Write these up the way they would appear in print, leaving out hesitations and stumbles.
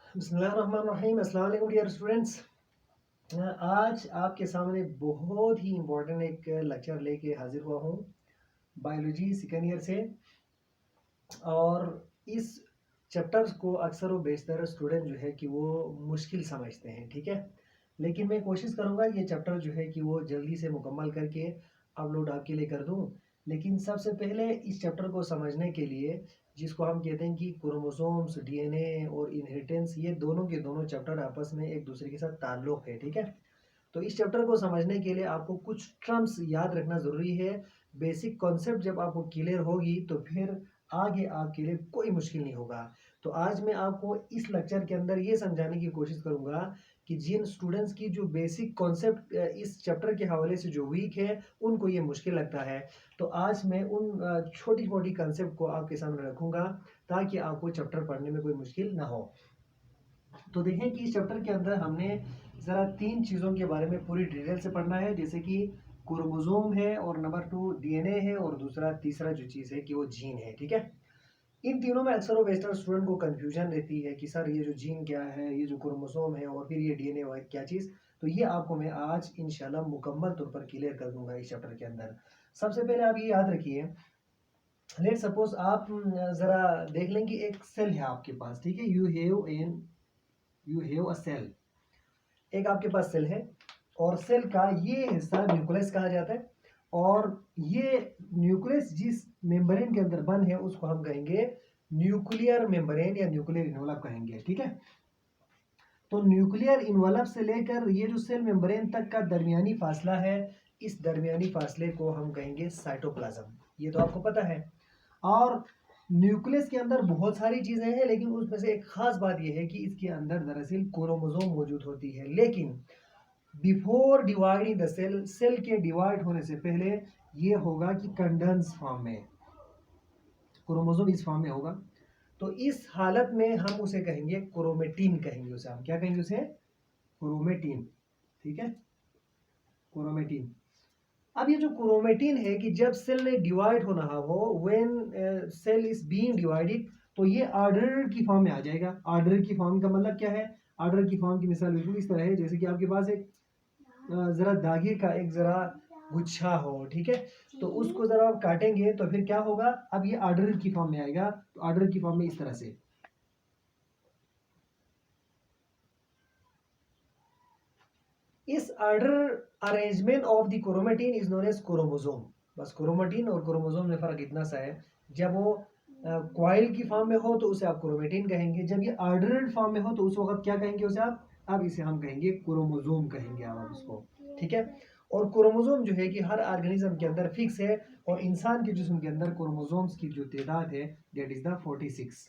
बिस्मिल्लाहिर्रहमानिर्रहीम। अस्सलाम वालेकुम डियर स्टूडेंट्स। आज आपके सामने बहुत ही इम्पोर्टेंट एक लेक्चर लेके हाजिर हुआ हूँ बायोलॉजी सेकेंड ईयर से। और इस चैप्टर्स को अक्सर व बेशतर स्टूडेंट जो है कि वो मुश्किल समझते हैं, ठीक है। लेकिन मैं कोशिश करूँगा ये चैप्टर जो है कि वो जल्दी से मुकम्मल करके अपलोड आपके लिए कर दूँ। लेकिन सबसे पहले इस चैप्टर को समझने के लिए, जिसको हम कहते हैं कि क्रोमोसोम्स, डीएनए और इनहेरिटेंस, ये दोनों के दोनों चैप्टर आपस में एक दूसरे के साथ ताल्लुक़ है, ठीक है। तो इस चैप्टर को समझने के लिए आपको कुछ टर्म्स याद रखना ज़रूरी है। बेसिक कॉन्सेप्ट जब आपको क्लियर होगी तो फिर आगे आपके लिए कोई मुश्किल नहीं होगा। तो आज मैं आपको इस लेक्चर के अंदर ये समझाने की कोशिश करूँगा कि जिन स्टूडेंट्स की जो बेसिक कॉन्सेप्ट इस चैप्टर के हवाले से जो वीक है, उनको ये मुश्किल लगता है। तो आज मैं उन छोटी-छोटी कॉन्सेप्ट को आपके सामने रखूँगा ताकि आपको चैप्टर पढ़ने में कोई मुश्किल ना हो। तो देखें कि इस चैप्टर के अंदर हमने ज़रा 3 चीज़ों के बारे में पूरी डिटेल से पढ़ना है, जैसे कि क्रोमोसोम है और नंबर 2 डीएनए है और तीसरा जो चीज़ है कि वो जीन है, ठीक है। इन तीनों में अक्सर वेस्टर्न स्टूडेंट को कंफ्यूजन रहती है कि सर ये जो जीन क्या है, ये जो क्रोमोसोम है और फिर ये डीएनए है क्या चीज़। तो ये आपको मैं आज इंशाल्लाह मुकम्मल तौर पर क्लियर कर दूंगा इस चैप्टर के अंदर। सबसे पहले आप ये याद रखिए, लेट सपोज आप ज़रा देख लें कि एक सेल है आपके पास, ठीक है। यू हैव अ सेल, एक आपके पास सेल है और सेल का ये हिस्सा न्यूक्लियस कहा जाता है। और ये न्यूक्लियस जिस मेम्ब्रेन के अंदर बंद है उसको हम कहेंगे न्यूक्लियर मेम्ब्रेन या न्यूक्लियर इन्वलप कहेंगे, ठीक है। तो न्यूक्लियर इन्वलप से लेकर ये जो सेल मेम्ब्रेन तक का दरमियानी फासला है, इस दरमियानी फासले को हम कहेंगे साइटोप्लाज्म। ये तो आपको पता है। और न्यूक्लियस के अंदर बहुत सारी चीज़ें हैं, लेकिन उसमें से एक खास बात यह है कि इसके अंदर दरअसल क्रोमोसोम मौजूद होती है। लेकिन before dividing the cell, cell के डिवाइड होने से पहले ये होगा कि कंडेंस फॉर्म में, क्रोमोसोम इस फॉर्म में होगा। तो इस हालत में हम उसे कहेंगे क्रोमेटिन, कहेंगे उसे हम क्या कहेंगे, उसे क्रोमेटिन, ठीक है, क्रोमेटिन। अब ये जो क्रोमेटिन है कि जब सेल ने डिवाइड होना हो, when cell is being divided, तो ये ऑर्डर की फॉर्म में आ जाएगा। ऑर्डर की फॉर्म का मतलब क्या है? ऑर्डर की फॉर्म की मिसाल बिल्कुल इस तरह है जैसे कि आपके पास एक जरा धागे का एक जरा गुच्छा हो, ठीक है। तो उसको जरा आप काटेंगे तो फिर क्या होगा? अब ये ऑर्डर की फॉर्म में आएगा। तो ऑर्डर की फॉर्म में इस तरह से, इस order arrangement of the chromatin is known as chromosome. बस क्रोमेटिन और क्रोमोसोम में फर्क इतना सा है, जब वो क्वाइल की फॉर्म में हो तो उसे आप क्रोमेटिन कहेंगे, जब ये ऑर्डर्ड फॉर्म में हो तो उस वक्त क्या कहेंगे उसे आप? अब इसे हम कहेंगे क्रोमोसोम कहेंगे आप उसको, ठीक है। और क्रोमोसोम जो है कि हर ऑर्गेनिज्म के अंदर फिक्स है, और इंसान के जिस्म के अंदर क्रोमोसोम्स की जो तादाद है दैट इज द 46।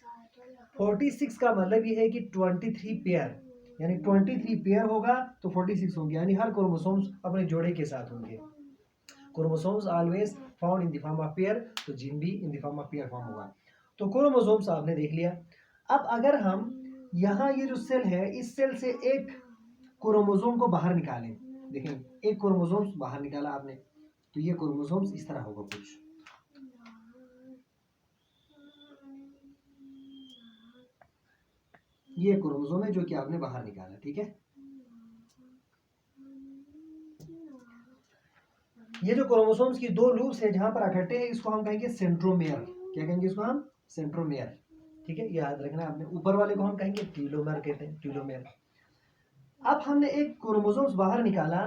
46 का मतलब ये है कि 23 पेयर, यानी 23 पेयर होगा तो 46 होंगे, यानी हर क्रोमोसोम्स अपने जोड़े के साथ होंगे। Chromosomes always found in the form of pair, तो जीन भी in the form of pair form होगा। तो क्रोमोसोम्स आपने देख लिया। अब अगर हम यहाँ ये जो सेल है, इस सेल से एक क्रोमोसोम को बाहर निकालें, देखें एक क्रोमोसोम्स बाहर निकाला आपने, तो ये क्रोमोसोम्स इस तरह होगा कुछ। ये क्रोमोसोम है जो कि आपने बाहर निकाला, ठीक है। ये जो क्रोमोसोम्स की दो लूप्स है जहां पर इकट्ठे हैं, इसको हम कहेंगे सेंट्रोमेयर। क्या कहेंगे इसको हम? सेंट्रोमेयर, ठीक है। याद रखना आपने। ऊपर वाले को हम कहेंगे टीलोमेयर, कहते हैं टीलोमेयर। अब हमने एक क्रोमोसोम्स बाहर निकाला।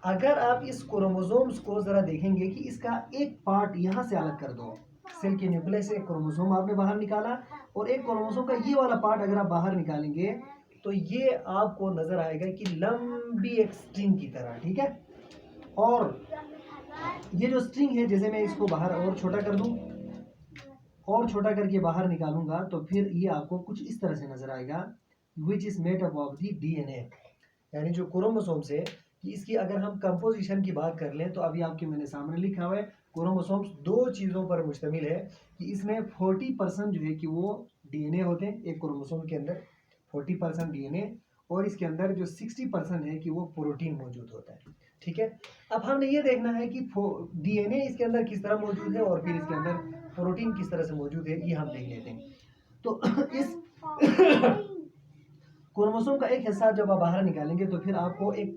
अगर आप इस क्रोमोसोम्स को जरा देखेंगे कि इसका एक पार्ट यहां से अलग कर दो, सेल के न्यूक्लियस से एक क्रोमोसोम आपने बाहर निकाला और एक क्रोमोसोम का ये वाला पार्ट अगर आप बाहर निकालेंगे तो ये आपको नजर आएगा कि लंबी एक स्ट्रिंग की तरह, ठीक है। और ये जो स्ट्रिंग है, जैसे मैं इसको बाहर और छोटा कर दूं और छोटा करके बाहर निकालूंगा तो फिर ये आपको कुछ इस तरह से नजर आएगा, which is made up of the DNA, यानी जो क्रोमोसोम्स है कि इसकी अगर हम कंपोजिशन की बात कर लें तो अभी आपके मैंने सामने लिखा हुआ है, क्रोमोसोम्स दो चीज़ों पर मुश्तमिल है कि इसमें 40% जो है कि वो डीएनए होते हैं एक क्रोमोसोम के अंदर, 40% डीएनए, और इसके अंदर जो 60% है कि वो प्रोटीन मौजूद होता है, ठीक है। अब हमने ये देखना है कि डीएनए इसके अंदर किस तरह मौजूद है और फिर इसके अंदर प्रोटीन किस तरह से मौजूद है, ये हम देख लेते हैं। तो इस क्रोमोसोम का एक हिस्सा जब आप बाहर निकालेंगे तो फिर आपको एक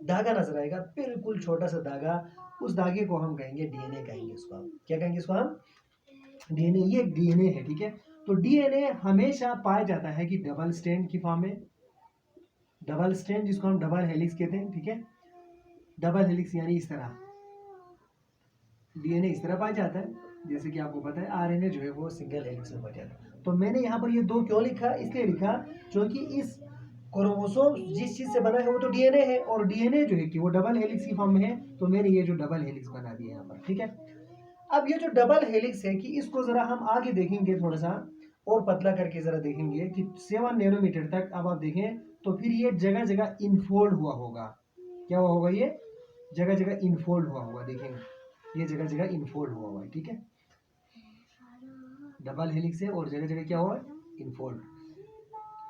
धागा नजर आएगा, बिल्कुल छोटा सा धागा। उस धागे को हम कहेंगे डीएनए, कहेंगे इसको हम क्या कहेंगे, इसको हम डीएनए। ये डीएनए है, ठीक है। तो डीएनए हमेशा पाया जाता है कि डबल स्ट्रैंड की फॉर्म में, डबल स्ट्रैंड जिसको हम डबल हेलिक्स कहते हैं, ठीक है। डबल हेलिक्स यानी इस तरह डीएनए इस तरह पाया जाता है, जैसे कि आपको पता है आरएनए जो है वो सिंगल हेलिक्स में पाया जाता है। तो मैंने यहाँ पर ये दो क्यों लिखा, इसलिए लिखा क्योंकि इस क्रोमोसोम जिस चीज से बना है वो तो डीएनए है, और डीएनए जो है कि वो डबल हेलिक्स की फॉर्म में है, तो मैंने ये जो डबल हेलिक्स बना दिया यहाँ पर, ठीक है। अब ये जो डबल हेलिक्स है कि इसको जरा हम आगे देखेंगे, थोड़ा सा और पतला करके जरा देखेंगे कि 7 नैनोमीटर तक अब आप देखें तो फिर ये जगह जगह इनफोल्ड हुआ होगा। क्या हुआ होगा, ये जगह जगह इनफोल्ड हुआ होगा, देखेंगे ये जगह जगह इनफोल्ड हुआ हुआ है, ठीक है। डबल हेलिक्स है और जगह जगह क्या हुआ, इनफोल्ड।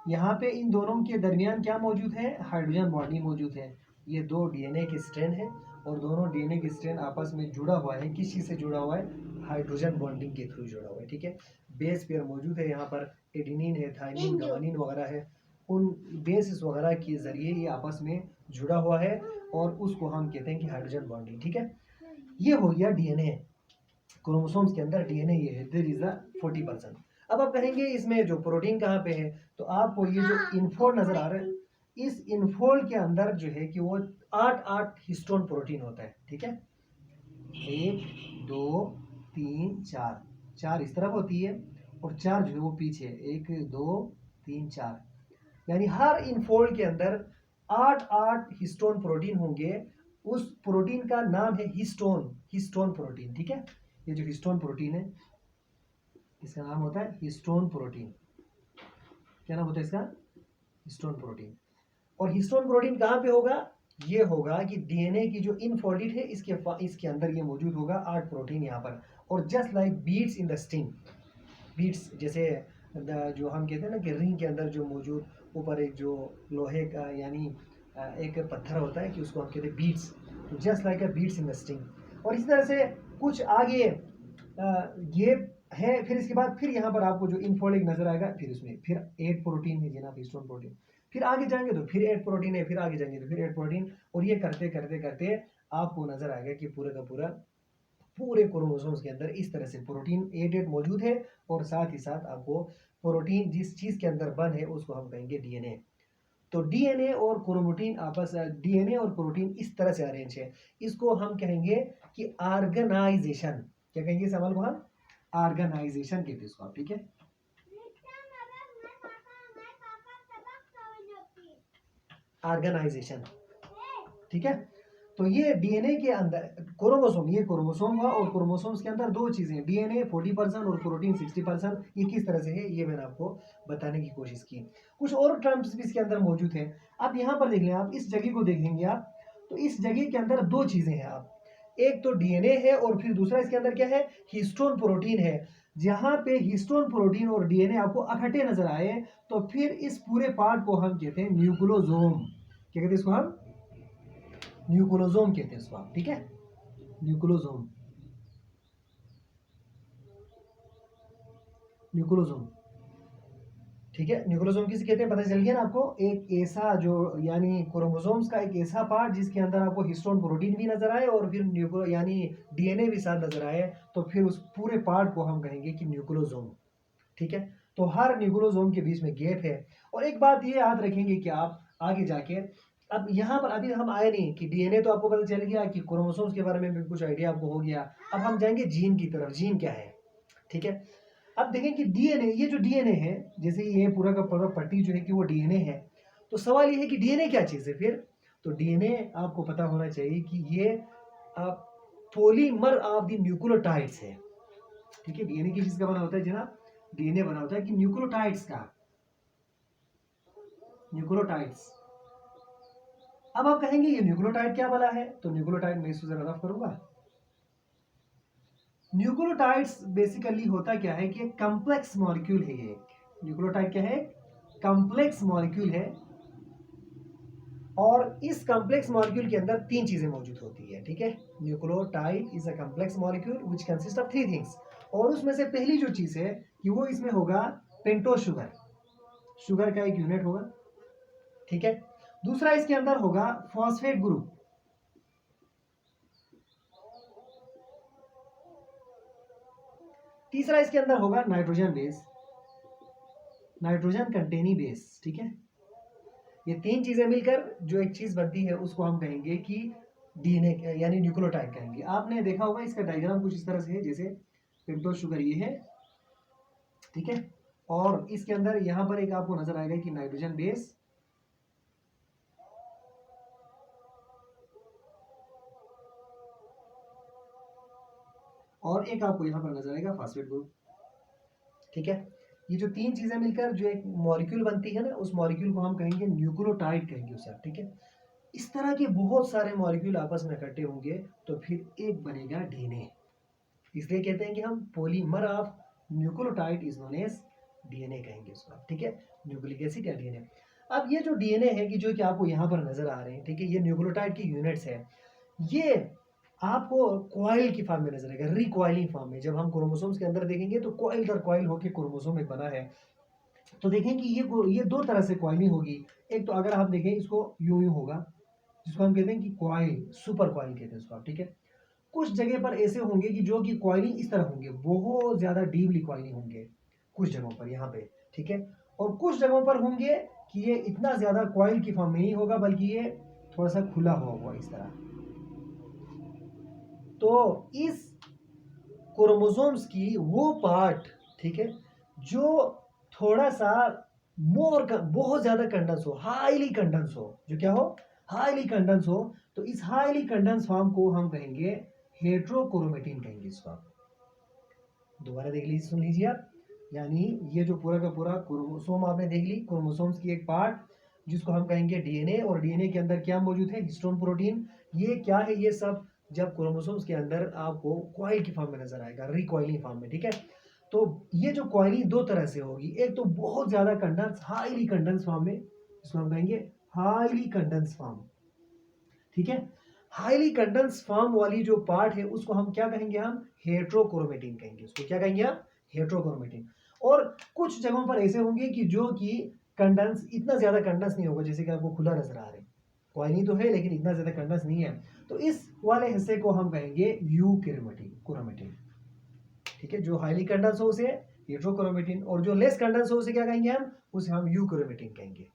यहाँ पे इन दोनों के दरमियान क्या मौजूद है, हाइड्रोजन बॉन्डिंग मौजूद है। ये दो डीएनए के स्ट्रैंड है और दोनों डीएनए के स्ट्रैंड आपस में जुड़ा हुआ है, किस चीज से जुड़ा हुआ है, हाइड्रोजन बॉन्डिंग के थ्रू जुड़ा हुआ है, ठीक है। बेस पेयर मौजूद है यहाँ पर, एडेनिन है, थाइमिन, गुआनिन वगैरह है, उन बेसिस वगैरह के जरिए ये आपस में जुड़ा हुआ है और उसको हम कहते हैं कि हाइड्रोजन बॉन्डिंग, ठीक है। ये हो गया डीएनए, क्रोमोसोम्स के अंदर डीएनए ये है, देयर इज अ 40%। अब आप कहेंगे इसमें जो प्रोटीन कहाँ पे है, तो आपको ये जो इनफोल्ड नजर आ रहा है, इस इनफोल्ड के अंदर जो है कि वो 8 हिस्टोन प्रोटीन होता है, ठीक है। 1 2 3 4, 4 इस तरफ होती है और 4 जो है वो पीछे, 1 2 3 4, यानी हर इनफोल्ड के अंदर 8 हिस्टोन प्रोटीन होंगे। उस प्रोटीन का नाम है हिस्टोन, हिस्टोन प्रोटीन, ठीक है। ये जो हिस्टोन प्रोटीन है इसका नाम होता है हिस्टोन प्रोटीन। क्या नाम होता है इसका, हिस्टोन प्रोटीन। और हिस्टोन प्रोटीन कहाँ पे होगा, ये होगा कि डीएनए की जो इनफोल्डेड है इसके अंदर ये मौजूद होगा 8 प्रोटीन यहाँ पर। और just like beads in the string, beads जैसे जो हम कहते हैं ना कि रिंग के अंदर जो मौजूद ऊपर एक जो लोहे का यानी एक पत्थर होता है कि उसको हम कहते हैं बीट्स, तो just like a beads in the string. और इसी तरह से कुछ आगे ये है, फिर इसके बाद फिर यहाँ पर आपको जो इनफोल्डिंग नजर आएगा, फिर उसमें फिर 8 प्रोटीन है जनाब, हिस्टोन प्रोटीन। फिर आगे जाएंगे तो फिर 8 प्रोटीन है, फिर आगे जाएंगे तो फिर 8 प्रोटीन, और ये करते करते करते आपको नजर आएगा कि पूरा का पूरा पूरे क्रोमोसोम्स के अंदर इस तरह से प्रोटीन 8 मौजूद है। और साथ ही साथ आपको प्रोटीन जिस चीज के अंदर बन है उसको हम कहेंगे डीएनए। तो डीएनए और क्रोमोटीन आपस डीएनए और प्रोटीन इस तरह से अरेंज है, इसको हम कहेंगे कि ऑर्गेनाइजेशन। क्या कहेंगे इस अमल को हम, ऑर्गेनाइजेशन कहते हैं इसको आप, ठीक है। ऑर्गेनाइजेशन, ठीक है। तो ये डीएनए के अंदर क्रोमोसोम, ये क्रोमोसोम हुआ, और क्रोमोसोम्स के अंदर दो चीजें, डीएनए 40% और प्रोटीन 60%। ये किस तरह से है ये मैंने आपको बताने की कोशिश की। कुछ और टर्म्स भी इसके अंदर मौजूद हैं। अब यहाँ पर देख लें, आप इस जगह को देखेंगे आप, तो इस जगह के अंदर दो चीजें हैं आप, एक तो डीएनए है और फिर दूसरा इसके अंदर क्या है, हिस्टोन प्रोटीन है। जहां पे हिस्टोन प्रोटीन और डीएनए आपको इकट्ठे नजर आए तो फिर इस पूरे पार्ट को हम कहते हैं न्यूक्लियोसोम। क्या कहते हैं इसको हम, न्यूक्लियोसोम कहते हैं इसको आप, ठीक है। न्यूक्लियोसोम, न्यूक्लियोसोम, ठीक है। न्यूक्लियोसोम किसे कहते हैं पता चल गया ना आपको, एक ऐसा जो यानी क्रोमोसोम्स का एक ऐसा पार्ट जिसके अंदर आपको हिस्टोन प्रोटीन भी नजर आए और फिर न्यूक्लियो यानी डीएनए भी साथ नजर आए, तो फिर उस पूरे पार्ट को हम कहेंगे कि न्यूक्लियोसोम, ठीक है। तो हर न्यूक्लियोसोम के बीच में गैप है। और एक बात ये याद रखेंगे कि आप आगे जाके, अब यहाँ पर अभी हम आए नहीं कि डीएनए तो आपको पता चल गया कि क्रोमोसोम्स के बारे में भी कुछ आइडिया आपको हो गया। अब हम जाएंगे जीन की तरफ, जीन क्या है, ठीक है। अब देखें कि डीएनए, ये जो डीएनए है, जैसे ये पूरा का पूरा पट्टी जो है कि वो डीएनए है, तो सवाल ये है कि डीएनए क्या चीज़ है फिर। तो डीएनए आपको पता होना चाहिए कि ये पॉलीमर ऑफ द न्यूक्लियोटाइड्स है, ठीक है। डीएनए किस चीज का बना होता है जनाब, डीएनए बना होता है कि न्यूक्लियोटाइड्स का, न्यूक्लियोटाइड्स। अब आप कहेंगे ये न्यूक्लियोटाइड क्या वाला है, तो न्यूक्लियोटाइड मैं इसको जरा रफ करूंगा। न्यूक्लियोटाइड्स बेसिकली होता क्या है कि एक कॉम्प्लेक्स मॉलिक्यूल है। ये न्यूक्लियोटाइड क्या है, कॉम्प्लेक्स मॉलिक्यूल है। और इस कॉम्प्लेक्स मॉलिक्यूल के अंदर तीन चीजें मौजूद होती है, ठीक है। Nucleotide is a complex molecule which consist of 3 things. और उसमें से पहली जो चीज है कि वो इसमें होगा पेंटोज शुगर, शुगर का एक यूनिट होगा, ठीक है। दूसरा इसके अंदर होगा फॉस्फेट ग्रुप। तीसरा इसके अंदर होगा nitrogen base, nitrogen containing base. ठीक है, ये तीन चीजें मिलकर जो एक चीज बनती है उसको हम कहेंगे कि डीएनए यानी न्यूक्लियोटाइड कहेंगे। आपने देखा होगा इसका डायग्राम कुछ इस तरह से है, जैसे पेप्टोज शुगर ये है, ठीक है, और इसके अंदर यहां पर एक आपको नजर आएगा कि नाइट्रोजन बेस, और एक आपको यहां पर नजर आएगा फास्फेट ग्रुप। ठीक है, ये जो तीन चीजें मिलकर जो एक मॉलिक्यूल बनती है ना, उस मॉलिक्यूल को हम कहेंगे न्यूक्लियोटाइड कहेंगे उसे आप। ठीक है, इस तरह के बहुत सारे मॉलिक्यूल आपस में इकट्ठे होंगे तो फिर एक बनेगा डीएनए। इसलिए कहते हैं कि हम polymer of nucleotide is known as DNA कहेंगे उसको आप। ठीक है, न्यूक्लिक एसिड या डीएनए। अब ये जो डीएनए है कि जो कि आपको यहाँ पर नजर आ रहे हैं, ठीक है, ये न्यूक्लियोटाइड की यूनिट्स है। ये आपको कॉइल की फॉर्म में नजर आएगा, रिकॉइलिंग फॉर्म में। जब हम क्रोमोसोम्स के अंदर देखेंगे तो कॉइल दर कॉइल होकर क्रोमोसोम एक बना है। तो देखें कि ये दो तरह से कॉइलिंग होगी। एक तो अगर आप देखें इसको यूं यूं होगा, जिसको हम कहते हैं कि कॉइल, सुपर कॉइल कहते हैं उसको आप। ठीक है, कुछ जगह पर ऐसे होंगे कि जो कि कॉइलिंग इस तरह होंगे, बहुत ज्यादा डीपली कॉइलिंग होंगे कुछ जगहों पर यहाँ पे। ठीक है, और कुछ जगहों पर होंगे कि ये इतना ज्यादा कॉइल की फॉर्म में नहीं होगा, बल्कि ये थोड़ा सा खुला हुआ होगा इस तरह। तो इस क्रोमोसोम्स की वो पार्ट, ठीक है, जो थोड़ा सा बहुत ज्यादा कंडेंस हो, हाईली कंडेंस हो, जो क्या हो, हाईली कंडेंस हो, तो इस हाईली कंडेंस फॉर्म को हम कहेंगे हेट्रोक्रोमेटिन कहेंगे इसको आप। दोबारा देख लीजिए, सुन लीजिए आप, यानी ये जो पूरा का पूरा क्रोमोसोम आपने देख ली, क्रोमोसोम्स की एक पार्ट जिसको हम कहेंगे डीएनए, और डीएनए के अंदर क्या मौजूद है, हिस्टोन प्रोटीन। ये क्या है, ये सब जब क्रोमोसोम्स के अंदर आपको कॉइल की फॉर्म में नजर आएगा, रिकॉइलिंग फॉर्म में। ठीक है, तो ये जो कॉइलिंग दो तरह से होगी, एक तो बहुत ज्यादा कंडेंस, हाईली कंडेंस फॉर्म में, इसको हम कहेंगे हाईली कंडेंस फॉर्म। ठीक है, हाईली कंडेंस फॉर्म वाली जो पार्ट है उसको हम क्या कहेंगे, हम हेट्रोक्रोमेटिन कहेंगे उसको। क्या कहेंगे हम, हेट्रोक्रोमेटिन। और कुछ जगहों पर ऐसे होंगे कि जो कि कंडेंस, इतना ज्यादा कंडेंस नहीं होगा, जैसे कि आपको खुला नजर आ रहा है, कॉइलिंग तो है लेकिन इतना ज्यादा कंडेंस नहीं है, तो इस वाले हिस्से को हम कहेंगे यूक्रोमेटिन, क्रोमेटिन। ठीक है, जो हाईली कंडेंस हो उसे हेट्रोक्रोमेटिन, और जो लेस कंडेंस हो उसे क्या कहेंगे हम, उसे हम यूक्रोमेटिन कहेंगे।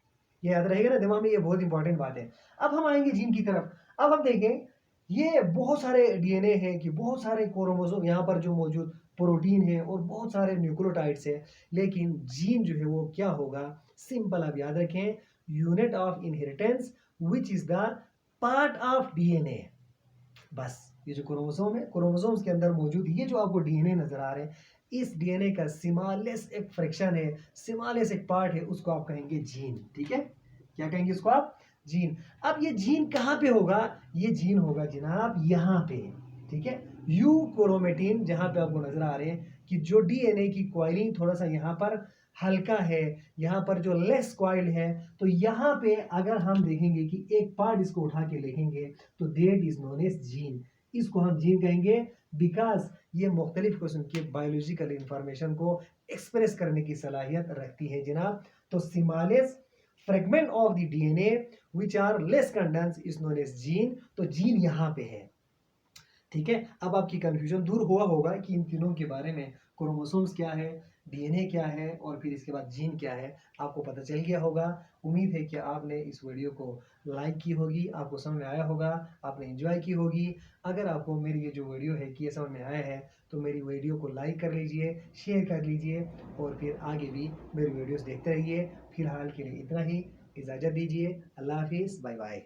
ये याद रहेगा ना दिमाग में, ये बहुत इंपॉर्टेंट बात है। अब हम आएंगे जीन की तरफ। अब हम देखें, ये बहुत सारे डीएनए हैं कि बहुत सारे क्रोमोसोम यहाँ पर जो मौजूद प्रोटीन है, और बहुत सारे न्यूक्लियोटाइड्स है, लेकिन जीन जो है वो क्या होगा, सिंपल आप याद रखें, unit of inheritance which is the part of DNA. बस ये जो क्रोमोसोम है, क्रोमोसोम्स के अंदर मौजूद ये जो आपको डीएनए नजर आ रहे हैं, इस डीएनए का स्मॉलेस्ट एक फ्रैक्शन है, स्मॉलेस्ट एक पार्ट है, उसको आप कहेंगे जीन। ठीक है, क्या कहेंगे इसको आप, जीन। अब ये जीन कहाँ पे होगा, ये जीन होगा जनाब यहाँ पे। ठीक है, यू क्रोमेटिन, जहां पे आपको नजर आ रहे हैं कि जो डीएनए की कॉइलिंग थोड़ा सा यहाँ पर हल्का है, यहाँ पर जो लेस कॉइल है, तो यहाँ पे अगर हम देखेंगे कि एक पार्ट इसको उठा के लिखेंगे तो that is known as gene. इसको हम जीन कहेंगे बिकॉज ये मुख्तलिफ किस्म के बायोलॉजिकल इंफॉर्मेशन को एक्सप्रेस करने की सलाहियत रखती है जनाब। तो seamless fragment of the DNA which are less condense is known as gene. तो जीन यहाँ पे है। ठीक है, अब आपकी कंफ्यूजन दूर हुआ होगा कि इन तीनों के बारे में, क्रोमोसोम्स क्या है, डीएनए क्या है, और फिर इसके बाद जीन क्या है, आपको पता चल गया होगा। उम्मीद है कि आपने इस वीडियो को लाइक की होगी, आपको समझ में आया होगा, आपने एंजॉय की होगी। अगर आपको मेरी ये जो वीडियो है कि ये समझ में आया है, तो मेरी वीडियो को लाइक कर लीजिए, शेयर कर लीजिए, और फिर आगे भी मेरी वीडियोज़ देखते रहिए। फिलहाल के लिए इतना ही, इजाज़त दीजिए, अल्लाह हाफिज़, बाय बाय।